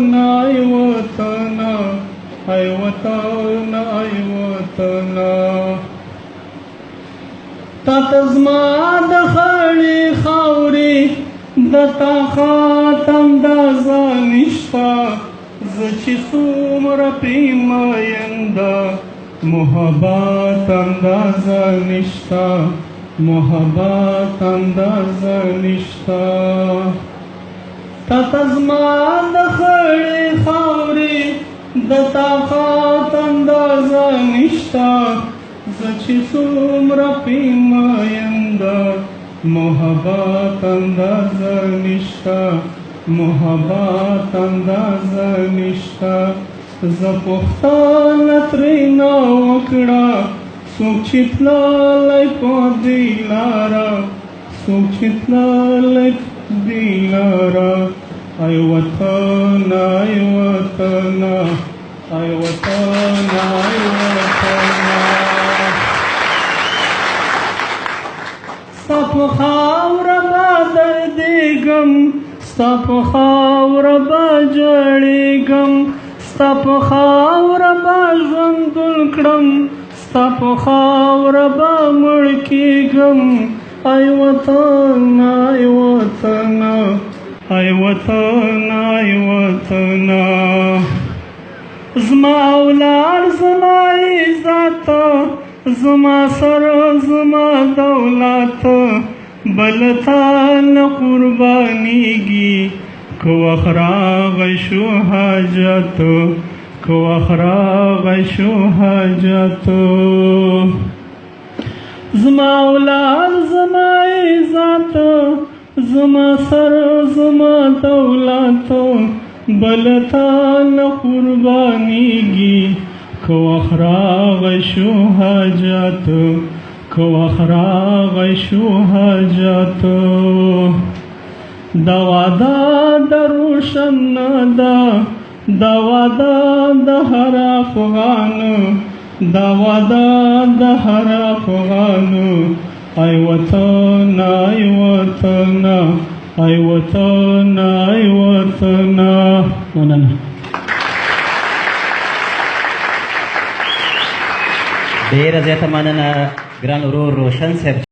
ای وطن ای وطن ای وطن تا تزما د خړې خاورې د تا خاتم اندازه نشته زه چې څومره پرې مین ده محبت اندازه نشته محبت اندازه نشته تا زما د خړې خاورې د تا خات اندازه نشته زه چې څومره پرې مین ده محبت اندازه نشته محبت اندازه نشته زه پوښتنه ترېنه وکړه څوک چې تللی په دې لاره څوک چې تللی په دې لاره ای وطن ای وطن ای وطن ای وطن ستا په خاوره به دردېږم ستا په خاوره به ژړېږم ستا په خاوره به ژوند ګل کړم ستا په خاوره به مړ کېږم ای وطن ای وطن ای وطن ای وطن زما اولاد زما عزت زما سر زما دولت بل تا نه قربانېږي که وخت راغی شو حاجت که وخت راغی شو حاجت زما اولاد زما عزت زما سر زما دولت بل تا نه قربانېږي که وخت راغی شو حاجت که وخت راغی شو حاجت دا وعده د روشن ده دا وعده د هر افغان دا وعده د هر افغان ای وطن ای وطن ای وطن ای وطن مننه ډېره زیاته مننه ګران ورور روشن صاحب